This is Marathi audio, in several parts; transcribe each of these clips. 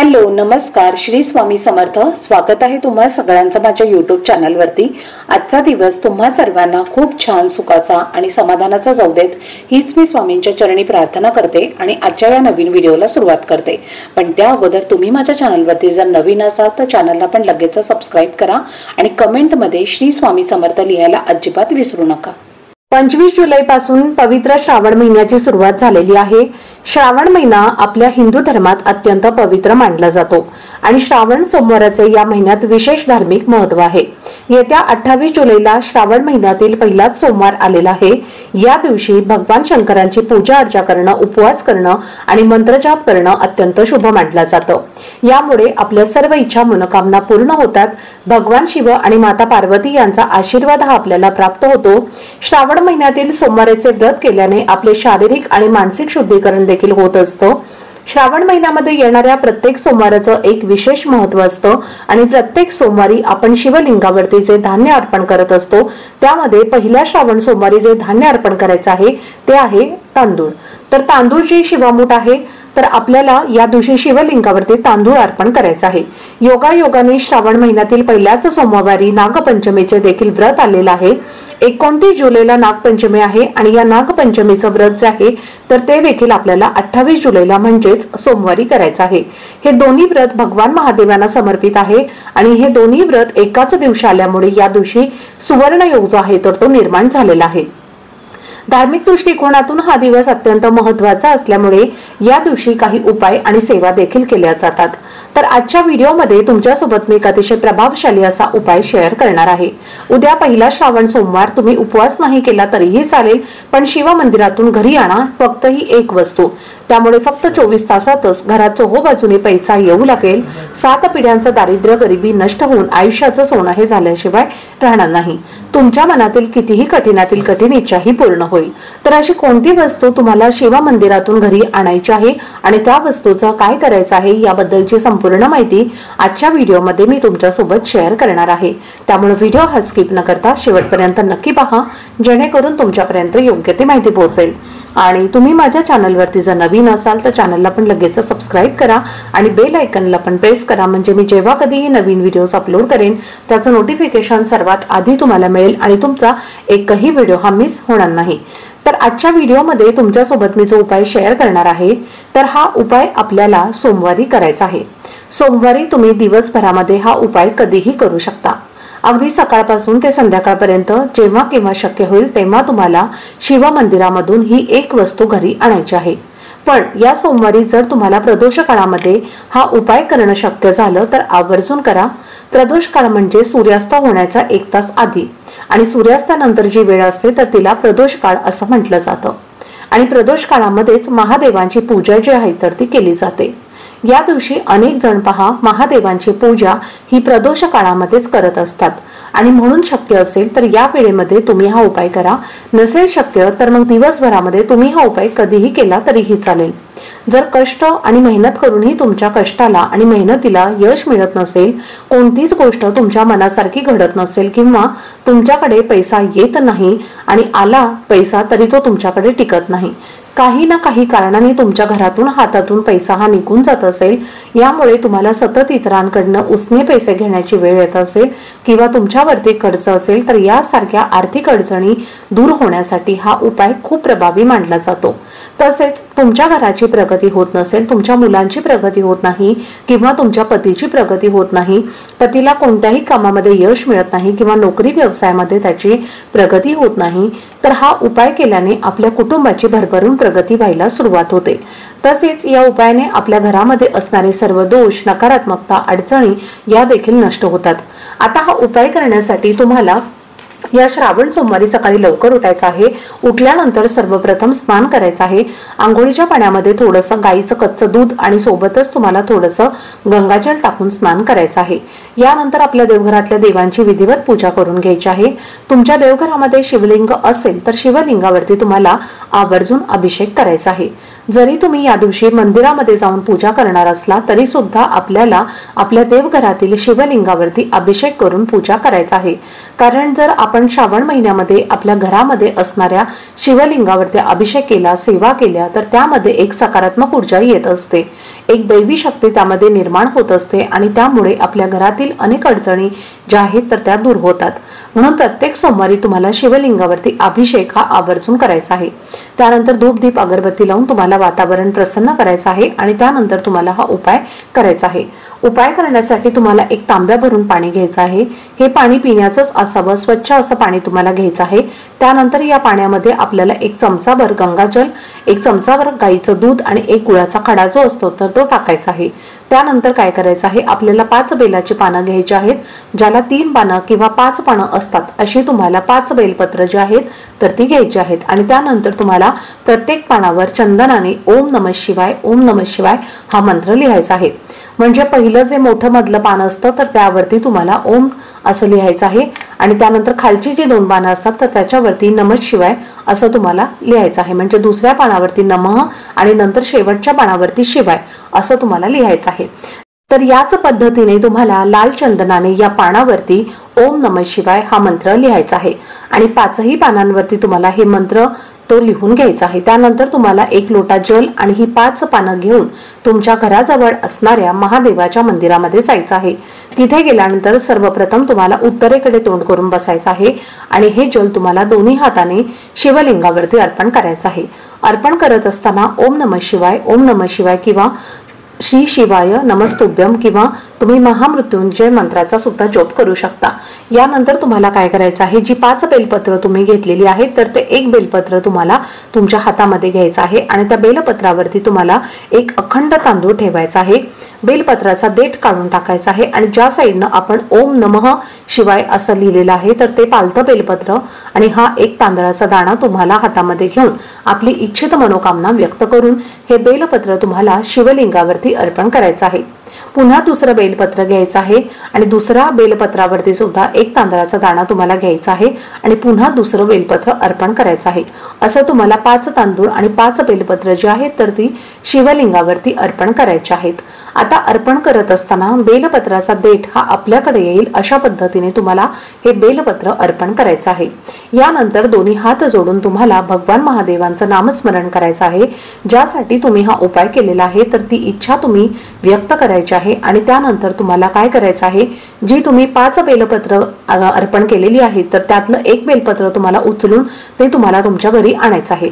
हॅलो नमस्कार, श्री स्वामी समर्थ। स्वागत आहे तुम्हा सगळ्यांचं माझ्या यूट्यूब चॅनलवरती। आजचा दिवस तुम्हा सर्वांना खूप छान सुखाचा आणि समाधानाचा जाऊ देत, हीच मी स्वामींच्या चरणी प्रार्थना करते आणि आजच्या या नवीन व्हिडिओला सुरुवात करते। पण त्या अगोदर तुम्ही माझ्या चॅनलवरती जर नवीन असाल तर चॅनलला पण लगेच सबस्क्राइब करा आणि कमेंटमध्ये श्री स्वामी समर्थ लिहायला अजिबात विसरू नका। 25 जुलै पासून पवित्र श्रावण महिन्याची सुरुवात झालेली आहे। श्रावण महिना आपल्या हिंदू धर्मात अत्यंत पवित्र मानला जातो आणि श्रावण सोमवाराचे या महिन्यात विशेष धार्मिक महत्त्व आहे। येत्या 28 जुलैला श्रावण महिन्यातील पहिलाच सोमवार आलेला आहे। या दिवशी भगवान शंकरांची पूजा अर्चा करणं, उपवास करणं आणि मंत्रजाप करणं अत्यंत शुभ मानलं जातं। यामुळे आपल्या सर्व इच्छा मनोकामना पूर्ण होतात। भगवान शिव आणि माता पार्वती यांचा आशीर्वाद हा आपल्याला प्राप्त होतो। श्रावण महिन्यातील सोमवाराचे व्रत केल्याने आपले शारीरिक आणि मानसिक शुद्धीकरण देखील होत असतं। श्रावण महिन्यामध्ये येणाऱ्या प्रत्येक सोमवाराचं एक विशेष महत्त्व असतं आणि प्रत्येक सोमवारी आपण शिवलिंगावरती जे धान्य अर्पण करत असतो त्यामध्ये पहिल्या श्रावण सोमवारी जे धान्य अर्पण करायचं आहे ते आहे तांदूळ। तर तांदूळ जे शिवामूठ आहे तर आपल्याला या दिवशी शिवलिंगावरती तांदूळ अर्पण करायचं आहे। योगायोगाने श्रावण महिन्यातील पहिल्याच सोमवारी नागपंचमीचे देखील व्रत आलेलं आहे। 29 जुलैला नागपंचमी आहे आणि या नागपंचमीचं व्रत जे आहे तर ते देखील आपल्याला 28 जुलैला म्हणजेच सोमवारी करायचं आहे। हे दोन्ही व्रत भगवान महादेवांना समर्पित आहे आणि हे दोन्ही व्रत एकाच दिवशी आल्यामुळे या दिवशी सुवर्ण योग जो आहे तर तो निर्माण झालेला आहे। धार्मिक दृष्टिकोनातून हा दिवस अत्यंत महत्त्वाचा असल्यामुळे या दिवशी काही उपाय आणि सेवा देखील केल्या जातात। तर आजच्या व्हिडिओमध्ये तुमच्यासोबत मी एक अतिशय प्रभावशाली असा उपाय शेअर करणार आहे। उद्या पहिला श्रावण सोमवार, तुम्ही उपवास नाही केला तरीही चालेल, पण शिव मंदिरातून घरी आणा फक्त ही एक वस्तू। त्यामुळे फक्त 24 तासातच घरात चोहोबाजूने पैसा येऊ लागेल। 7 पिढ्यांचं दारिद्र्य गरिबी नष्ट होऊन आयुष्याचं सोनं हे झाल्याशिवाय राहणार नाही। तुमच्या मनातील कितीही कठीणातील कठीण इच्छाही पूर्ण होईल। तर अशी कोणती वस्तू तुम्हाला शिव मंदिरातून घरी आणायची आहे आणि त्या वस्तूचं काय करायचं आहे याबद्दलची संपूर्ण माहिती आजच्या व्हिडिओमध्ये मी तुमच्यासोबत शेअर करणार आहे। त्यामुळे व्हिडिओ हा स्किप न करता शेवटपर्यंत नक्की पहा, जेणेकरून तुमच्यापर्यंत योग्य ती माहिती पोहोचेल। आणि तुम्ही माझ्या चॅनलवरती जर नवीन असाल तर चॅनलला पण लगेच सबस्क्राइब करा आणि बेल आयकॉनला पण प्रेस करा, म्हणजे मी जेव्हा कधीही नवीन व्हिडिओज अपलोड करेन त्याचं नोटिफिकेशन सर्वात आधी तुम्हाला मिळेल आणि तुमचा एकही व्हिडिओ हा मिस होणार नाही। तर आजच्या व्हिडिओमध्ये तुमच्यासोबत मी जो उपाय शेअर करणार आहे तर हा उपाय आपल्याला सोमवारी करायचा आहे। सोमवारी तुम्ही दिवसभरामध्ये हा उपाय कधीही करू शकता। अगदी सकाळपासून ते संध्याकाळपर्यंत जेव्हा केव्हा शक्य होईल तेव्हा तुम्हाला शिव मंदिरामधून ही एक वस्तू घरी आणायची आहे। पण या सोमवारी जर तुम्हाला प्रदोष काळामध्ये हा उपाय करणं शक्य झालं तर आवर्जून करा। प्रदोष काळ म्हणजे सूर्यास्त होण्याच्या 1 तास आधी आणि सूर्यास्तानंतर जी वेळ असते तर तिला प्रदोष काळ असं म्हटलं जातं आणि प्रदोष काळामध्येच महादेवांची पूजा जी आहे तर ती केली जाते। या दिवशी अनेक जण महादेवांची पूजा ही प्रदोष काळामध्येच करत असतात आणि म्हणून शक्य असेल तर या वेळेमध्ये तुम्ही हा उपाय करा। नसेल शक्य तर मग दिवसभरामध्ये तुम्ही हा उपाय कधीही केला तरीही चालेल। जर कष्ट आणि मेहनत करूनही तुमच्या कष्टाला आणि मेहनतीला यश मिळत नसेल, कोणतीच गोष्ट तुमच्या मनासारखी घडत नसेल किंवा तुमच्याकडे पैसा येत नाही आणि आला पैसा तरी तो तुमच्याकडे टिकत नाही, काही ना काही कारणाने तुमच्या घरातून हातातून पैसा हा निघून जात असेल, यामुळे तुम्हाला सतत इतरांकडनं उसने पैसे घेण्याची वेळ येत असेल किंवा तुमच्यावरती खर्च असेल तर यासारख्या आर्थिक अडचणी दूर होण्यासाठी हा उपाय खूप प्रभावी मानला जातो। तसेच तुमच्या घराची प्रगती होत नसेल, तुमच्या मुलांची प्रगती होत नाही किंवा तुमच्या पतीची प्रगती होत नाही, पतीला कोणत्याही कामामध्ये यश मिळत नाही किंवा नोकरी व्यवसायामध्ये त्याची प्रगती होत नाही, तर हा उपाय केल्याने आपल्या कुटुंबाची भरभरून प्रगती व्हायला सुरुवात होते। तसेच या उपायाने आपल्या घरामध्ये असणारे सर्व दोष, नकारात्मकता, अडचणी या देखील नष्ट होतात। आता हा उपाय करण्यासाठी तुम्हाला या श्रावण सोमवारी सकाळी लवकर उठायचं आहे। उठल्यानंतर सर्वप्रथम स्नान करायचं आहे। आंघोळीच्या पाण्यामध्ये थोडंसं गाईचं कच्चं दूध आणि सोबतच तुम्हाला थोडंसं गंगाजल टाकून स्नान करायचं आहे। यानंतर आपल्या देवघरातल्या देवांची विधिवत पूजा करून घ्यायची आहे। तुमच्या देवघरामध्ये शिवलिंग असेल तर शिवलिंगावरती तुम्हाला आवर्जून अभिषेक करायचा आहे। जरी तुम्ही या दिवशी मंदिरामध्ये जाऊन पूजा करणार असला तरी सुद्धा आपल्याला आपल्या देवघरातील शिवलिंगावरती अभिषेक करून पूजा करायचा आहे। कारण जर आपण श्रावण महिन्यामध्ये आपल्या घरामध्ये असणाऱ्या शिवलिंगावरती अभिषेक केला, सेवा केल्या तर त्यामध्ये एक सकारात्मक ऊर्जा येत असते। एक दैवी शक्ती त्यामध्ये निर्माण होत असते आणि त्यामुळे आपल्या घरातील अनेक अडचणी ज्या आहेत तर त्या दूर होतात। म्हणून प्रत्येक सोमवारी तुम्हाला शिवलिंगावरती अभिषेक हा आवर्जून करायचा आहे। त्यानंतर धूप दीप अगरबत्ती लावून तुम्हाला वातावरण प्रसन्न करायचं आहे आणि त्यानंतर तुम्हाला हा उपाय करायचा आहे। उपाय करण्यासाठी तुम्हाला एक तांब्या भरून पाणी घ्यायचं आहे। हे पाणी पिण्याचंच असावं, स्वच्छ असं पाणी तुम्हाला घ्यायचं आहे। त्यानंतर या पाण्यामध्ये आपल्याला एक चमचाभर गंगाजल, एक चमचाभर गाईचं दूध आणि एक गुळाचा खडा जो असतो तर तो टाकायचा आहे। त्यानंतर काय करायचं आहे, आपल्याला 5 बेलाची पानं घ्यायची आहेत, ज्याला 3 पानं किंवा 5 पानं असतात अशी तुम्हाला 5 बेलपत्र जे आहेत तर ती घ्यायची आहेत। आणि त्यानंतर तुम्हाला प्रत्येक पानावर चंदनाने ओम नमः शिवाय ओम नमः शिवाय हा मंत्र लिहायचा आहे। म्हणजे पहिलं जे मोठं मधलं पान असतं तर त्यावरती तुम्हाला ओम असं लिहायचं आहे आणि त्यानंतर खालची जी 2 पानं असतात तर त्याच्यावरती नमः शिवाय असं तुम्हाला लिहायचं आहे। म्हणजे दुसऱ्या पानावरती नमः आणि नंतर शेवटच्या पानावरती शिवाय असं तुम्हाला लिहायचं आहे। तर याच पद्धतीने तुम्हाला लाल चंदनाने या पानावरती ओम नमः शिवाय हा मंत्र लिहायचा आहे आणि 5ही पानांवरती तुम्हाला हे मंत्र तो लिहून घ्यायचा आहे। त्यानंतर तुम्हाला 1 लोटा जल आणि ही 5 पानं घेऊन तुमच्या घराजवळ असणाऱ्या महादेवाच्या मंदिरामध्ये जायचं आहे। तिथे गेल्यानंतर सर्वप्रथम तुम्हाला उत्तरेकडे तोंड करून बसायचं आहे आणि हे जल तुम्हाला दोन्ही हाताने शिवलिंगावरती अर्पण करायचं आहे। अर्पण करत असताना ओम नमः शिवाय किंवा श्री शिवाय नमस्तुभ्यम किंवा तुम्ही महामृत्युंजय मंत्राचा सुद्धा जप करू शकता। यानंतर तुम्हाला काय करायचं आहे, जी 5 बेलपत्र तुम्ही घेतलेली आहेत तर ते 1 बेलपत्र तुम्हाला तुमच्या हातामध्ये घ्यायचं आहे आणि त्या बेलपत्रावरती तुम्हाला एक अखंड तांदूळ ठेवायचा आहे। बेलपत्राचा देठ काढून टाकायचा आहे आणि ज्या साईडनं आपण ओम नमः शिवाय असं लिहिलेलं आहे तर ते पालतं बेलपत्र आणि हा 1 तांदळाचा दाणा तुम्हाला हातामध्ये घेऊन आपली इच्छित मनोकामना व्यक्त करून हे बेलपत्र तुम्हाला शिवलिंगावरती अर्पण करायचं आहे। पुन्हा दुसरं बेलपत्र घ्यायचं आहे आणि दुसऱ्या बेलपत्रावरती सुद्धा 1 तांदळाचा दाणा तुम्हाला घ्यायचा आहे आणि पुन्हा दुसरं बेलपत्र अर्पण करायचं आहे। असं तुम्हाला 5 तांदूळ आणि 5 बेलपत्र जे आहेत तर ती शिवलिंगावरती अर्पण करायचे आहेत। आता अर्पण करत असताना बेलपत्राचा देठ हा आपल्याकडे येईल अशा पद्धतीने तुम्हाला हे बेलपत्र अर्पण करायचं आहे। यानंतर दोन्ही हात जोडून तुम्हाला भगवान महादेवांचं नामस्मरण करायचं आहे। ज्यासाठी तुम्ही हा उपाय केलेला आहे तर ती इच्छा तुम्ही व्यक्त करायची आहे आणि त्यानंतर तुम्हाला काय करायचं आहे, जी तुम्ही 5 बेलपत्र अर्पण केलेली आहेत तर त्यातलं 1 बेलपत्र तुम्हाला उचलून ते तुम्हाला तुमच्या घरी आणायचं आहे।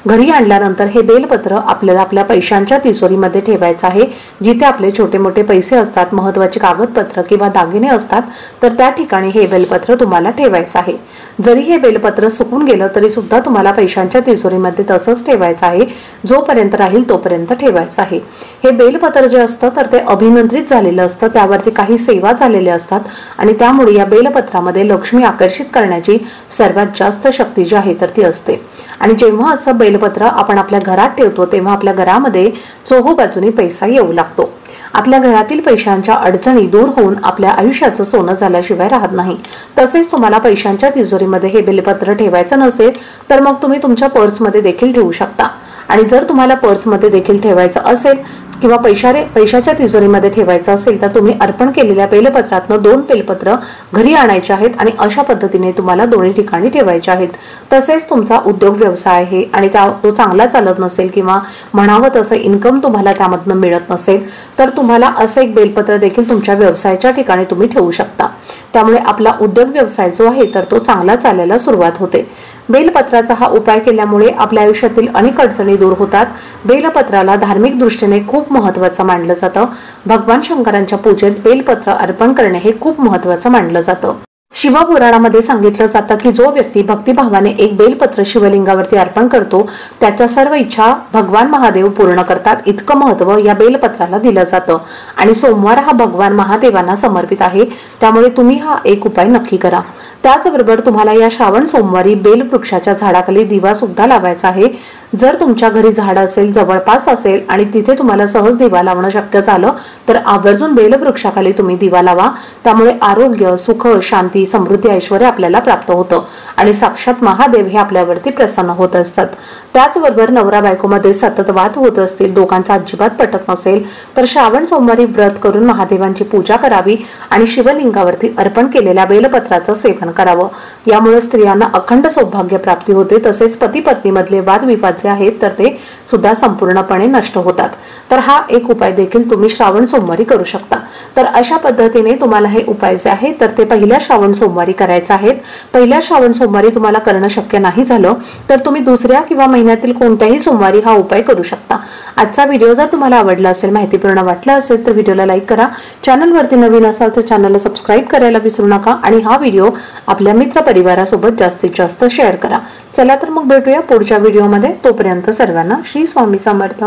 घरी आणल्यानंतर हे बेलपत्र आपल्याला आपल्या पैशांच्या तिजोरीमध्ये ठेवायचं आहे। जिथे आपले छोटे मोठे पैसे असतात, महत्त्वाची कागदपत्र किंवा दागिने असतात तर त्या ठिकाणी हे बेलपत्र तुम्हाला ठेवायचं आहे। जरी हे बेलपत्र सुकून गेलं तरी सुद्धा तुम्हाला पैशांच्या तिजोरीमध्ये तसंच ठेवायचं आहे, जोपर्यंत राहील तोपर्यंत ठेवायचं आहे। हे बेलपत्र जे असतं तर ते अभिमंत्रित झालेलं असतं, त्यावरती काही सेवा झालेल्या असतात आणि त्यामुळे या बेलपत्रामध्ये लक्ष्मी आकर्षित करण्याची सर्वात जास्त शक्ती जी आहे तर ती असते। आणि जेव्हा असं बेलपत्र आपण आपल्या घरात ठेवतो तेव्हा आपल्या घरामध्ये चोहोबाजूनी पैसा येऊ लागतो। आपल्या घरातील पैशांच्या अडचणी दूर होऊन आपल्या आयुष्याचं सोनं झाल्याशिवाय राहत नाही। तसेच तुम्हाला पैशांच्या तिजोरीमध्ये हे बेलपत्र ठेवायचं नसेल तर मग तुम्ही तुमच्या पर्समध्ये देखील ठेवू शकता आणि जर तुम्हाला पर्समध्ये देखील ठेवायचं असेल किंवा पैशाच्या तिजोरीमध्ये ठेवायचं असेल तर तुम्ही अर्पण केलेल्या बेलपत्रातनं 2 बेलपत्र घरी आणायचे आहेत आणि अशा पद्धतीने तुम्हाला दोन्ही ठिकाणी ठेवायचे आहेत। तसेच तुमचा उद्योग व्यवसाय आहे आणि तो चांगला चालत नसेल किंवा म्हणावं तसं इन्कम तुम्हाला त्यामधनं मिळत नसेल तर तुम्हाला असं एक बेलपत्र देखील तुमच्या व्यवसायाच्या ठिकाणी तुम्ही ठेवू शकता। त्यामुळे आपला उद्योग व्यवसाय जो आहे तर तो चांगला चालायला सुरुवात होते। बेलपत्राचा हा उपाय केल्यामुळे आपल्या आयुष्यातील अनेक अडचणी दूर होतात। बेलपत्राला धार्मिक दृष्टीने खूप महत्त्वाचं मानलं जातं। भगवान शंकरांच्या पूजेत बेलपत्र अर्पण करणे हे खूप महत्त्वाचं मानलं जातं। शिवपुराणामध्ये सांगितलं जातं की जो व्यक्ती भक्तिभावाने एक बेलपत्र शिवलिंगावरती अर्पण करतो त्याच्या सर्व इच्छा भगवान महादेव पूर्ण करतात, इतकं महत्त्व या बेलपत्राला दिलं जातं। आणि सोमवार हा भगवान महादेवांना समर्पित आहे, त्यामुळे तुम्ही हा एक उपाय नक्की करा। त्याचबरोबर तुम्हाला या श्रावण सोमवारी बेलवृक्षाच्या झाडाखाली दिवा सुद्धा लावायचा आहे। जर तुमच्या घरी झाड असेल, जवळपास असेल आणि तिथे तुम्हाला सहज दिवा लावणं शक्य झालं तर आवर्जून बेलवृक्षाखाली तुम्ही दिवा लावा। त्यामुळे आरोग्य, सुख, शांती शांती, समृद्धी, ऐश्वर्य आपल्याला प्राप्त होतं आणि साक्षात महादेव हे आपल्यावरती प्रसन्न होत असतात। त्याचबरोबर नवरा बायकोमध्ये सतत वाद होत असतील, दोघांचा अजिबात पटत नसेल तर श्रावण सोमवारी व्रत करून महादेवांची पूजा करावी आणि शिवलिंगावरती अर्पण केलेल्या बेलपत्राचं सेवन करावं। यामुळे स्त्रियांना अखंड सौभाग्य प्राप्ती होते, तसेच पती पत्नी मधले वादविवाद जे आहेत तर ते सुद्धा संपूर्णपणे नष्ट होतात। तर हा एक उपाय देखील तुम्ही श्रावण सोमवारी करू शकता। तर अशा पद्धतीने तुम्हाला हे उपाय जे आहे तर ते पहिल्या श्रावण सोमवारी करायचे आहेत। पहिल्या श्रावण सोमवारी तुम्हाला करणं शक्य नाही झालं तर तुम्ही दुसऱ्या किंवा महिन्यातील कोणत्याही सोमवारी हा उपाय करू शकता। आजचा व्हिडिओ जर तुम्हाला आवडला असेल, माहितीपूर्ण वाटला असेल तर व्हिडिओला लाईक करा। चॅनलवरती नवीन असाल तर चॅनलला सबस्क्राईब करायला विसरू नका आणि हा व्हिडिओ आपल्या मित्र परिवारासोबत जास्तीत जास्त शेअर करा। चला तर मग भेटूया पुढच्या व्हिडिओमध्ये। तोपर्यंत सर्वांना श्री स्वामी समर्थ।